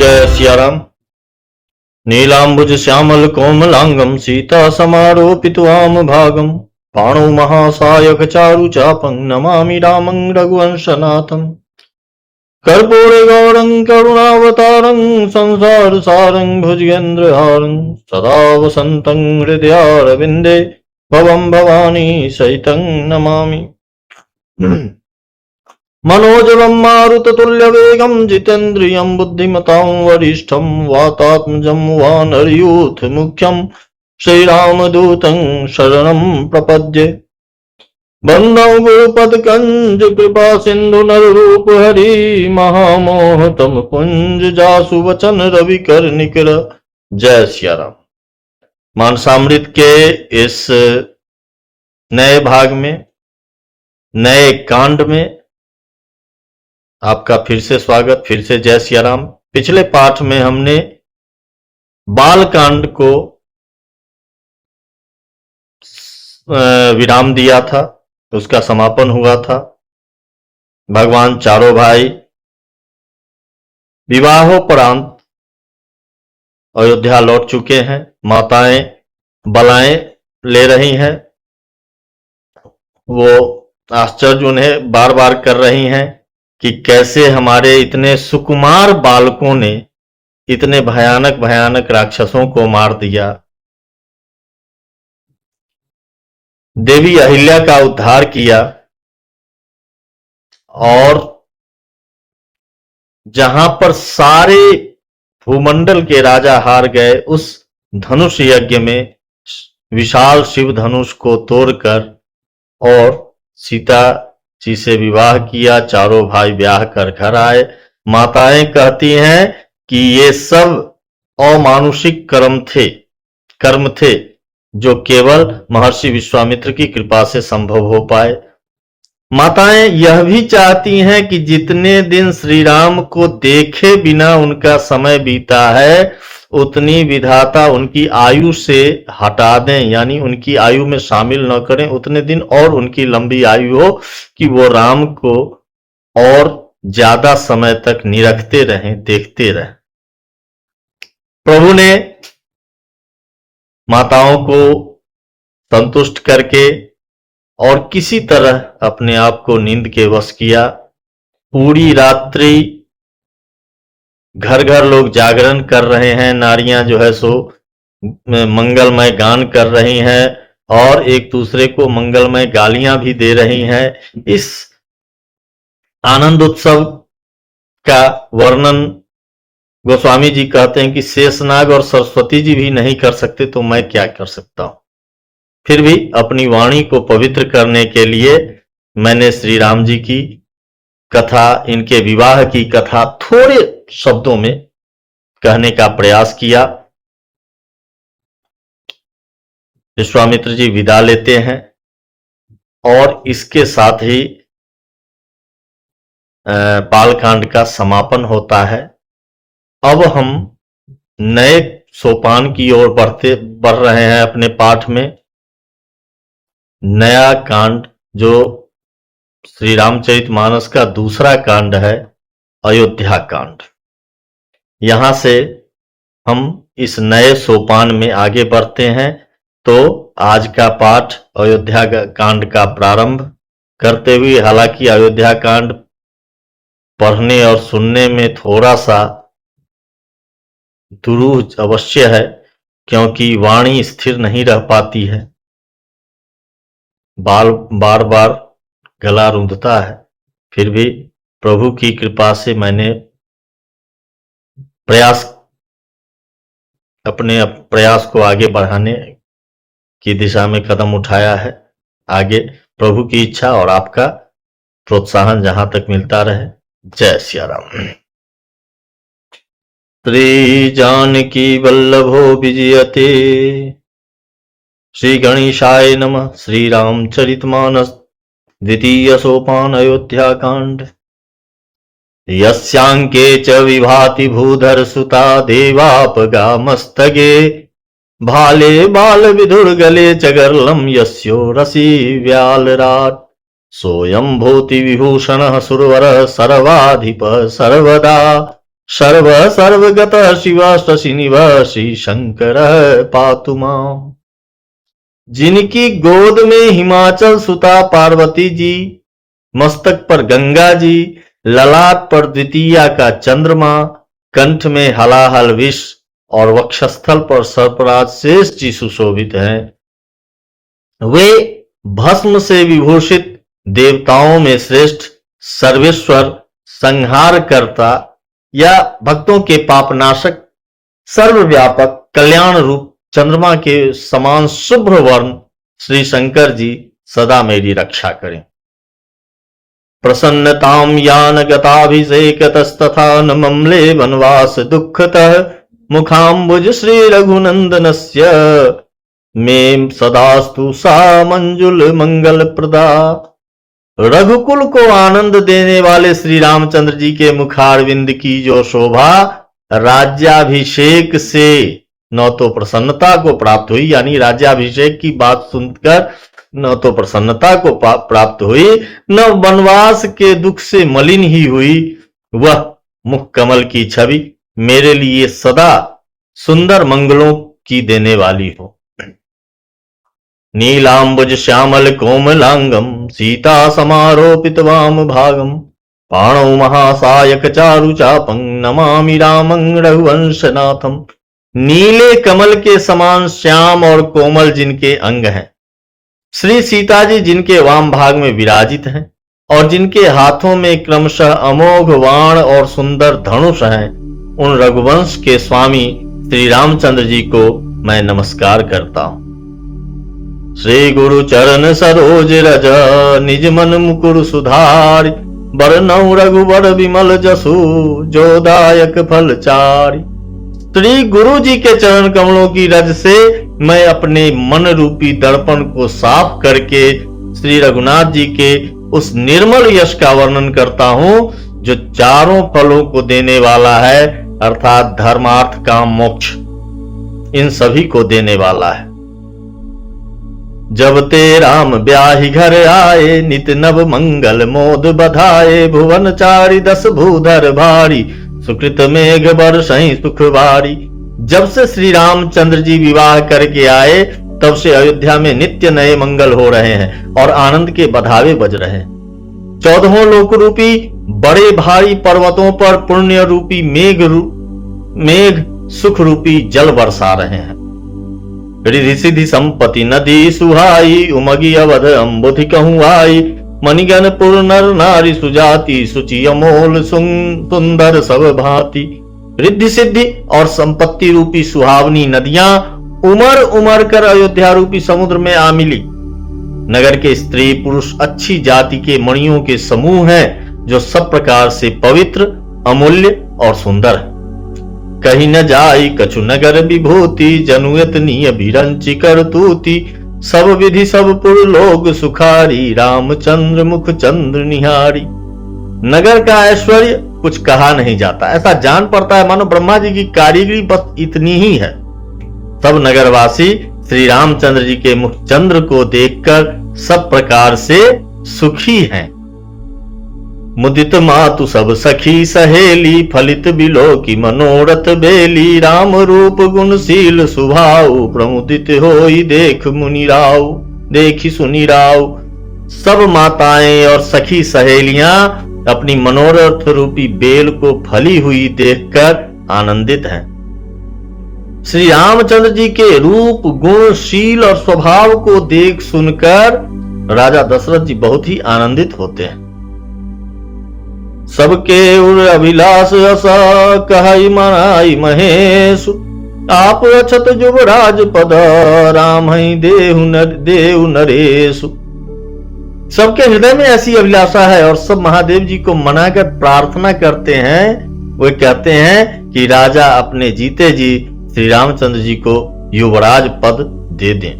जय सिया राम। नीलांबुज श्यामल कोमलांगम सीता समारोपितवाम भागम पाणौ महासायक चारु चापं नमामि रामं रघुवंशनाथं। कर्पूर गौरं करुणावतारं संसार सारं भुजगेन्द्रहारं सदा वसन्तं हृदयारविन्दे भवं भवानी सहितं नमामि। मनोजवं मारुततुल्यवेगं जितेन्द्रियं बुद्धिमतां वरिष्ठं वातात्मजं वानरयूथमुख्यं श्रीरामदूतं शरणं प्रपद्ये। वन्दे गुरुपदकंज कृपा सिंधु नररूप हरि महामोहतम कुंज जासु वचन रवि कर निकर। जय सिया राम। मानसामृत के इस नए भाग में, नए कांड में आपका फिर से स्वागत, फिर से जय सिया राम। पिछले पाठ में हमने बाल कांड को विराम दिया था, उसका समापन हुआ था। भगवान चारों भाई विवाहोपरांत अयोध्या लौट चुके हैं। माताएं बलाएं ले रही हैं। वो आश्चर्य उन्हें बार बार कर रही हैं कि कैसे हमारे इतने सुकुमार बालकों ने इतने भयानक भयानक राक्षसों को मार दिया। देवी अहिल्या का उद्धार किया और जहां पर सारे भूमंडल के राजा हार गए, उस धनुष यज्ञ में विशाल शिव धनुष को तोड़कर और सीता जी से विवाह किया। चारों भाई ब्याह कर घर आए। माताएं कहती हैं कि ये सब अमानुषिक कर्म थे जो केवल महर्षि विश्वामित्र की कृपा से संभव हो पाए। माताएं यह भी चाहती हैं कि जितने दिन श्री राम को देखे बिना उनका समय बीता है, उतनी विधाता उनकी आयु से हटा दें, यानी उनकी आयु में शामिल न करें। उतने दिन और उनकी लंबी आयु हो कि वो राम को और ज्यादा समय तक निरखते रहें, देखते रहें। प्रभु ने माताओं को संतुष्ट करके और किसी तरह अपने आप को नींद के वश किया। पूरी रात्रि घर घर लोग जागरण कर रहे हैं। नारियां जो है सो मंगलमय गान कर रही हैं और एक दूसरे को मंगलमय गालियां भी दे रही हैं। इस आनंद उत्सव का वर्णन गोस्वामी जी कहते हैं कि शेषनाग और सरस्वती जी भी नहीं कर सकते, तो मैं क्या कर सकता हूं। फिर भी अपनी वाणी को पवित्र करने के लिए मैंने श्री राम जी की कथा, इनके विवाह की कथा थोड़े शब्दों में कहने का प्रयास किया। विश्वामित्र जी विदा लेते हैं और इसके साथ ही बालकांड का समापन होता है। अब हम नए सोपान की ओर बढ़ रहे हैं अपने पाठ में। नया कांड जो श्री रामचरितमानस का दूसरा कांड है, अयोध्या कांड। यहां से हम इस नए सोपान में आगे बढ़ते हैं। तो आज का पाठ अयोध्या कांड का प्रारंभ करते हुए, हालांकि अयोध्या कांड पढ़ने और सुनने में थोड़ा सा दुरूह अवश्य है, क्योंकि वाणी स्थिर नहीं रह पाती है, बार बार गला रूंधता है। फिर भी प्रभु की कृपा से मैंने अपने प्रयास को आगे बढ़ाने की दिशा में कदम उठाया है। आगे प्रभु की इच्छा और आपका प्रोत्साहन जहां तक मिलता रहे। जय सिया राम। श्री जानकी वल्लभो विजयते। श्री गणेशाय नमः। श्री रामचरितमानस द्वितीय सोपान अयोध्या कांड। यस्यांके च विभाति भूधर सुता देवापगा मस्तगे भाले बाल विधुर गले च गर्लम यस्यो रसी व्यालराट सोयं भूति विभूषण सुरवर सर्वाधिप सर्वदा सर्व सर्वगत शिव शशि निवासी शंकर पातु माम। जिनकी गोद में हिमाचल सुता पार्वती जी, मस्तक पर गंगा जी, ललाट पर द्वितीया का चंद्रमा, कंठ में हलाहल विष और वक्षस्थल पर सर्पराज शेष जी सुशोभित हैं। वे भस्म से विभूषित देवताओं में श्रेष्ठ सर्वेश्वर, संहार करता या भक्तों के पापनाशक, सर्वव्यापक, कल्याण रूप चंद्रमा के समान शुभ्र वर्ण श्री शंकर जी सदा मेरी रक्षा करें। प्रसन्नताम यान गताभिषेकतस्तथा न ममले वनवास दुःखतः मुखाम्बुज श्री रघुनंदनस्य मे सदास्तु सा मंजुल मंगल प्रदा। रघुकुल को आनंद देने वाले श्री रामचंद्र जी के मुखारविंद की जो शोभा राज्याभिषेक से न तो प्रसन्नता को प्राप्त हुई, यानी राज्याभिषेक की बात सुनकर न तो प्रसन्नता को प्राप्त हुई, न वनवास के दुख से मलिन ही हुई, वह मुख कमल की छवि मेरे लिए सदा सुंदर मंगलों की देने वाली हो। नीलांबुज श्यामल कोमलांगम सीता समारोपित वाम भागम पाणौ महासायक चारु चापं नमामि रामं रघुवंशनाथम। नीले कमल के समान श्याम और कोमल जिनके अंग हैं, श्री सीता जी जिनके वाम भाग में विराजित हैं और जिनके हाथों में क्रमशः अमोघ वाण और सुंदर धनुष हैं, उन रघुवंश के स्वामी श्री रामचंद्र जी को मैं नमस्कार करता हूं। श्री गुरु चरण सरोज रज निज मन मुकुर सुधारि बरनौ रघुबर विमल जसु जो दायक फल चारि। श्री गुरु जी के चरण कमलों की रज से मैं अपने मन रूपी दर्पण को साफ करके श्री रघुनाथ जी के उस निर्मल यश का वर्णन करता हूं जो चारों फलों को देने वाला है, अर्थात धर्मार्थ काम मोक्ष, इन सभी को देने वाला है। जब ते राम ब्याहि घर आए नित नव मंगल मोद बधाए भुवन चारि दस भूधर भारी सुकृत मेघ बरसई सुखवारी। जब से श्री रामचंद्र जी विवाह करके आए तब से अयोध्या में नित्य नए मंगल हो रहे हैं और आनंद के बधावे बज रहे हैं। 14 लोक रूपी बड़े भारी पर्वतों पर पुण्य रूपी मेघ सुख रूपी जल बरसा रहे हैं। रिधि सिद्धि संपत्ति नदी सुहाई उमगी अवध अम्बुधि कहूं आई मणिगण पुर नर नारी सुजाति सुचि अमोल सुंदर सब भांति। रिद्धि सिद्धि और संपत्ति रूपी सुहावनी नदियां उमर उमर कर अयोध्या रूपी समुद्र में आ मिली। नगर के स्त्री पुरुष अच्छी जाति के मणियों के समूह हैं जो सब प्रकार से पवित्र, अमूल्य और सुंदर है। कहीं न जाई कछु नगर विभूति जनुयत निय बिरंचि कर तूती सब विधि सब पुर लोग सुखारी रामचंद्र मुख चंद्र निहारी। नगर का ऐश्वर्य कुछ कहा नहीं जाता, ऐसा जान पड़ता है मानो ब्रह्मा जी की कारीगरी बस इतनी ही है। तब नगरवासी श्री रामचंद्र जी के मुख चंद्र को देखकर सब प्रकार से सुखी हैं। मुदित मातु सब सखी सहेली फलित बिलो की मनोरथ बेली राम रूप गुणशील सुभाऊ प्रमुदित होई देख मुनि राव देखी सुनी राव। सब माताएं और सखी सहेलियां अपनी मनोरथ रूपी बेल को फली हुई देखकर आनंदित हैं। श्री रामचंद्र जी के रूप गुण शील और स्वभाव को देख सुनकर राजा दशरथ जी बहुत ही आनंदित होते हैं। सबके उर अभिलाष असा कहई मनाई महेश आप अछत युवराज पद राम ही देहु नरेशु। सबके हृदय में ऐसी अभिलाषा है और सब महादेव जी को मनाकर प्रार्थना करते हैं। वे कहते हैं कि राजा अपने जीते जी श्री रामचंद्र जी को युवराज पद दे दें।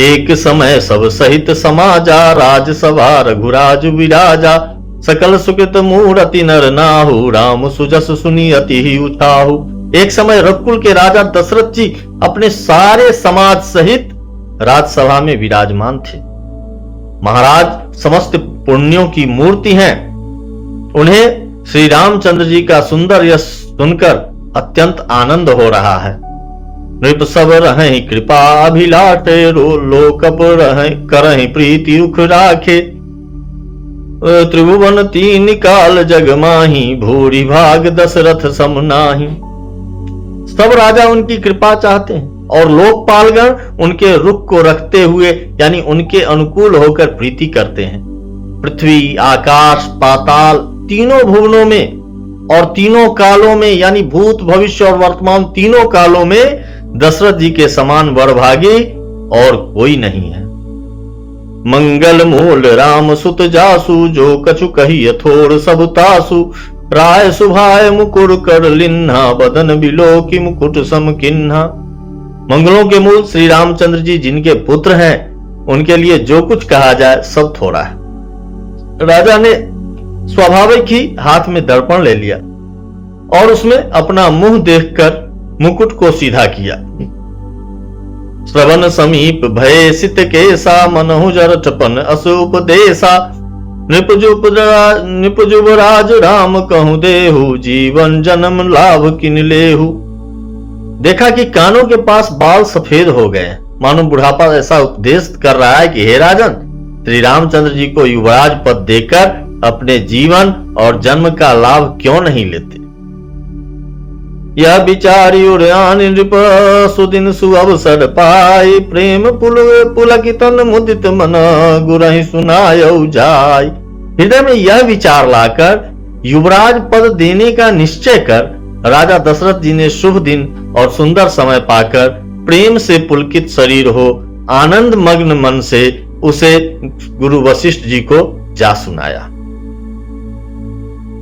एक समय सब सहित समाजा राजसभा रघुराज विराजा सकल सुकृत मूर्ति नर नाहु राम सुजस सुनी अति ही उठाहु। एक समय रघुकुल के राजा दशरथ जी अपने सारे समाज सहित राजसभा में विराजमान थे। महाराज समस्त पुण्यों की मूर्ति हैं, उन्हें श्री रामचंद्र जी का सुंदर यश सुनकर अत्यंत आनंद हो रहा है। नृप सब रहें कृपा अभिलाटे, लोकप रहें करहीं प्रीति उख राखे। त्रिभुवन तीन काल जग माही, भूरि भाग दशरथ सम नाही। सब राजा उनकी कृपा चाहते हैं और लोकपालगण उनके रुख को रखते हुए यानी उनके अनुकूल होकर प्रीति करते हैं। पृथ्वी, आकाश, पाताल तीनों भुवनों में और तीनों कालों में यानी भूत, भविष्य और वर्तमान तीनों कालों में दशरथ जी के समान वरभागी और कोई नहीं है। मंगल मूल राम सुत जासु, जो कछु कही थोर सब तासु। राय सुभाय मुकुर कर लिन्हा, बदन बिलो की मुकुट सम किन्हा। मंगलों के मूल श्री रामचंद्र जी जिनके पुत्र हैं, उनके लिए जो कुछ कहा जाए सब थोड़ा है। राजा ने स्वाभाविक ही हाथ में दर्पण ले लिया और उसमें अपना मुंह देखकर मुकुट को सीधा किया। श्रवण समीप भय सित केसा, मनहु जरठपन अस उपदेशा। निपजुब राज राम कहूं देहु, जीवन जन्म लाभ किन लेहु। देखा कि कानों के पास बाल सफेद हो गए, मानो बुढ़ापा ऐसा उपदेश कर रहा है कि हे राजन, श्री रामचंद्र जी को युवराज पद देकर अपने जीवन और जन्म का लाभ क्यों नहीं लेते। यह विचारी उड़ान नृप, सुदिन सुअवसर पाई। प्रेम पुलकितन मुदित मन, गुरहि सुनायौ जाय। हृदय में यह विचार लाकर युवराज पद देने का निश्चय कर राजा दशरथ जी ने शुभ दिन और सुंदर समय पाकर प्रेम से पुलकित शरीर हो आनंद मग्न मन से उसे गुरु वशिष्ठ जी को जा सुनाया।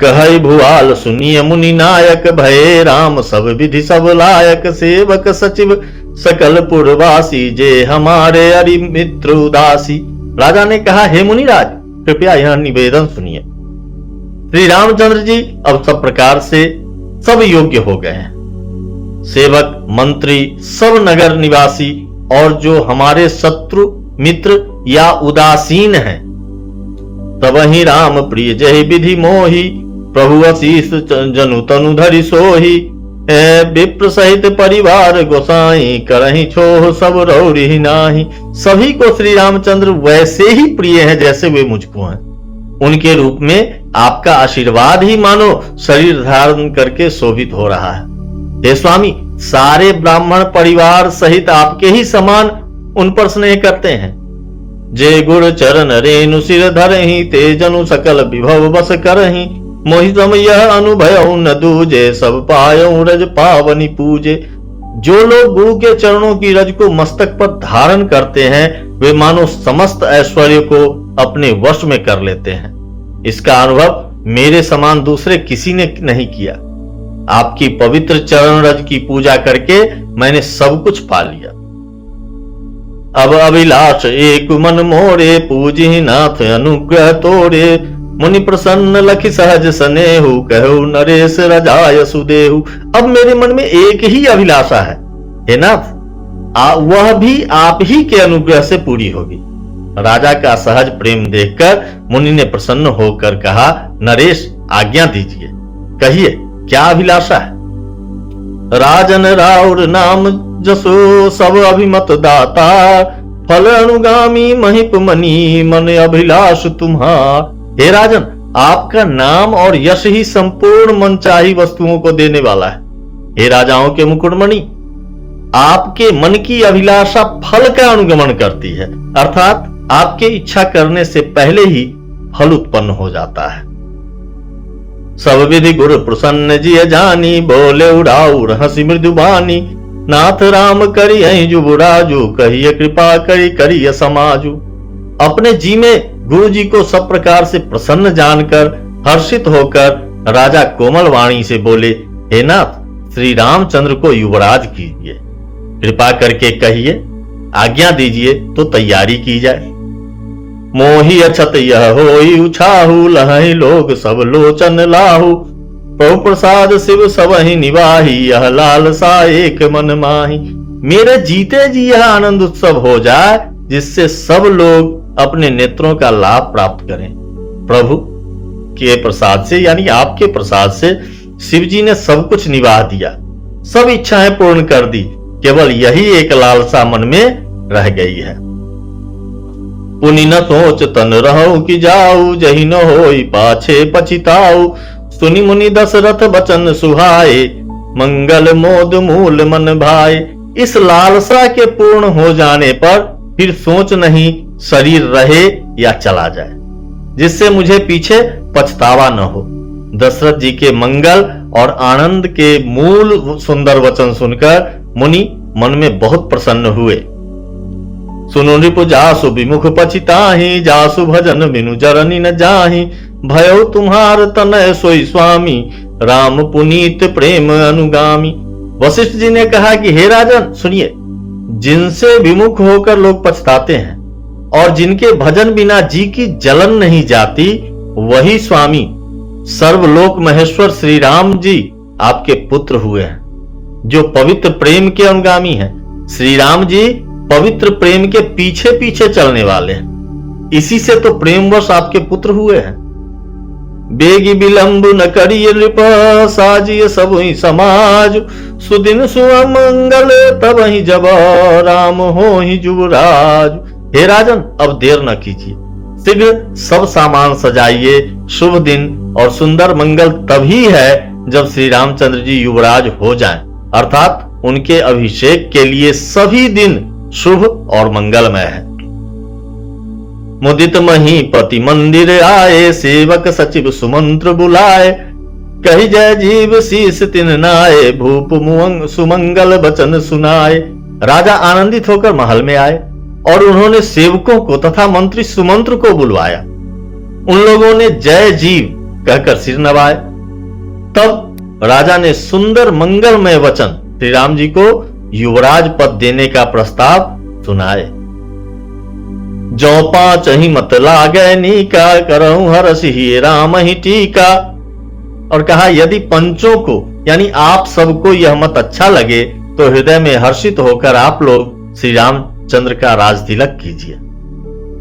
कहई भुआल सुनिय मुनि नायक, भये राम सब विधि सब लायक। सेवक सचिव सकल पुरवासी, जे हमारे अरि मित्र उदासी। राजा ने कहा, हे मुनिराज, कृपया यह निवेदन सुनिए। श्री रामचंद्र जी अब सब प्रकार से सब योग्य हो गए हैं। सेवक, मंत्री, सब नगर निवासी और जो हमारे शत्रु मित्र या उदासीन हैं, तब ही राम प्रिय जय विधि मोही। प्रभु असीस जनु तनु धरि सोही। विप्र सहित परिवार गोसाई, करहि छोह सब रौरी नाही। सभी को श्री रामचंद्र वैसे ही प्रिय हैं जैसे वे मुझको हैं। उनके रूप में आपका आशीर्वाद ही मानो शरीर धारण करके शोभित हो रहा है। हे स्वामी, सारे ब्राह्मण परिवार सहित आपके ही समान उन पर स्नेह करते हैं। जे गुर चरण रेणु सिर धरहि, ते जनु सकल विभव बस करहि। मोहि सम यह अनुभव न दूजे, सब पायौ रज पावनी पूजे। जो लोग गुरु के चरणों की रज को मस्तक पर धारण करते हैं, वे मानो समस्त ऐश्वर्य को अपने वश में कर लेते हैं। इसका अनुभव मेरे समान दूसरे किसी ने नहीं किया। आपकी पवित्र चरण रज की पूजा करके मैंने सब कुछ पा लिया। अब अभिलाष एक मन मोरे, पूजी नाथ अनुग्रह तोरे। मुनि प्रसन्न लखि सहज सनेहु, कहु नरेश रजाय सुदेहु। अब मेरे मन में एक ही अभिलाषा है, हे नाथ, वह भी आप ही के अनुग्रह से पूरी होगी। राजा का सहज प्रेम देखकर मुनि ने प्रसन्न होकर कहा, नरेश, आज्ञा दीजिए, कहिए क्या अभिलाषा है। राजन राउर नाम जसो, सब अभिमत दाता। फल अनुगामी महिप मनी, मन अभिलाष तुम्हार। हे राजन, आपका नाम और यश ही संपूर्ण मनचाही वस्तुओं को देने वाला है। हे राजाओं के मुकुटमणि, आपके मन की अभिलाषा फल का अनुगमन करती है, अर्थात आपके इच्छा करने से पहले ही फल उत्पन्न हो जाता है। सब विधि गुरु प्रसन्न जिय जानी, बोले उड़ाउर हंसी मृदुबानी। नाथ राम करिय जुबुराजू, कहिए कृपा करिय समाजू। अपने जी में गुरु जी को सब प्रकार से प्रसन्न जानकर हर्षित होकर राजा कोमल वाणी से बोले, हे नाथ, श्री रामचंद्र को युवराज कीजिए, कृपा करके कहिए, आज्ञा दीजिए तो तैयारी की जाए। मोहि अछत यह होई उछाहू, लहै लोग सब लोचन लाहू। प्रभु प्रसाद शिव सबहि निवाही, यह लालसा एक मन माही। मेरे जीते जी यह आनंद उत्सव हो जाए जिससे सब लोग अपने नेत्रों का लाभ प्राप्त करें। प्रभु, के प्रसाद से यानी आपके प्रसाद से शिव जी ने सब कुछ निभा दिया, सब इच्छाएं पूर्ण कर दी, केवल यही एक लालसा मन में रह गई है। पुनि न सोच तन रहु कि जाऊ, जही न होई पाछे पछिताऊ। सुनि मुनि दशरथ बचन सुहाए, मंगल मोद मूल मन भाए। इस लालसा के पूर्ण हो जाने पर फिर सोच नहीं शरीर रहे या चला जाए, जिससे मुझे पीछे पछतावा न हो। दशरथ जी के मंगल और आनंद के मूल सुंदर वचन सुनकर मुनि मन में बहुत प्रसन्न हुए। सुनु रिपु जासु विमुख पछिताहि, जासु भजन बिनु जरनी न जाहि। भयो तुम्हार तनय सोई स्वामी, राम पुनीत प्रेम अनुगामी। वशिष्ठ जी ने कहा कि हे राजन सुनिए, जिनसे विमुख होकर लोग पछताते हैं और जिनके भजन बिना जी की जलन नहीं जाती, वही स्वामी सर्वलोक महेश्वर श्री राम जी आपके पुत्र हुए हैं, जो पवित्र प्रेम के अनुगामी हैं। श्री राम जी पवित्र प्रेम के पीछे पीछे चलने वाले हैं, इसी से तो प्रेमवश आपके पुत्र हुए हैं। बेगी विलंब न करिए नृप, साजिए सब ही समाज। सुदिन सुमंगल तब ही जब, राम हो ही युवराज। हे राजन, अब देर न कीजिए, शीघ्र सब सामान सजाइए। शुभ दिन और सुंदर मंगल तभी है जब श्री रामचंद्र जी युवराज हो जाएं, अर्थात उनके अभिषेक के लिए सभी दिन शुभ और मंगलमय है। मुदित महीपति मंदिर आए, सेवक सचिव सुमंत्र बुलाए। कही जय जीव शीस तिन नाए, भूप सुमंगल बचन सुनाए। राजा आनंदित होकर महल में आए और उन्होंने सेवकों को तथा मंत्री सुमंत्र को बुलवाया। उन लोगों ने जय जीव कहकर सिर नवाए। तब राजा ने सुंदर मंगलमय वचन श्री राम जी को युवराज पद देने का प्रस्ताव सुनाए। जो पांच ही मत लागे नीका, करऊं हरस ही राम ही टीका। और कहा यदि पंचों को यानी आप सबको यह मत अच्छा लगे तो हृदय में हर्षित होकर आप लोग श्री रामचंद्र का राज तिलक कीजिए।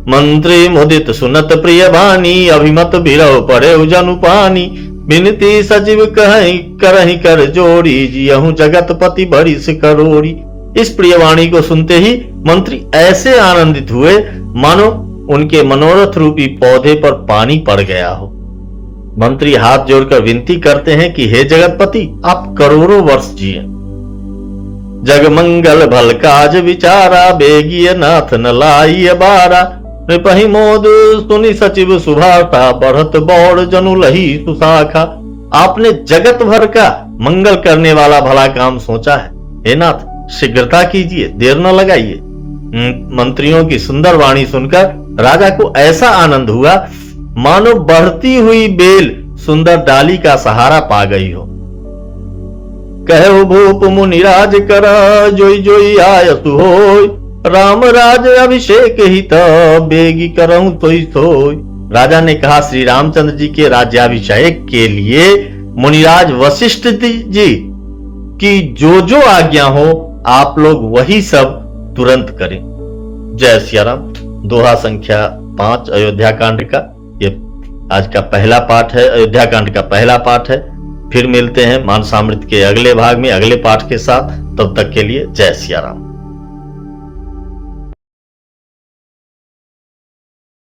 मंत्री मुदित सुनत प्रिय बानी, अभिमत बिरव पड़े जनु पानी। बिनती सचिव कहीं करही कर जोड़ी, जियहूं जगतपति बड़ी से करोड़ी। इस प्रियवाणी को सुनते ही मंत्री ऐसे आनंदित हुए मानो उनके मनोरथ रूपी पौधे पर पानी पड़ गया हो। मंत्री हाथ जोड़कर विनती करते हैं कि हे जगतपति, आप करोड़ों वर्ष जिए। जग मंगल भल काज विचारा, बेगिय नाथ न लाइय बारा। नृपहि मोद सुनि सचिव सुभाषा, बढ़त बौड़ जनु लही सुशाखा। आपने जगत भर का मंगल करने वाला भला काम सोचा है, हे नाथ शीघ्रता कीजिए, देर न लगाइए। मंत्रियों की सुंदर वाणी सुनकर राजा को ऐसा आनंद हुआ मानो बढ़ती हुई बेल सुंदर डाली का सहारा पा गई हो। कहो भूप मुनिराज कर, जोई जोई आयसु होय। राम राज अभिषेक ही तो, बेगी करऊं तोई सोय। राजा ने कहा श्री रामचंद्र जी के राज्याभिषेक के लिए मुनिराज वशिष्ठ जी की जो आज्ञा हो आप लोग वही सब तुरंत करें। जय सिया राम। दोहा संख्या 5 अयोध्या कांड का ये आज का पहला पाठ है, अयोध्या कांड का पहला पाठ है। फिर मिलते हैं मानसामृत के अगले भाग में अगले पाठ के साथ। तब तक के लिए जय सिया राम।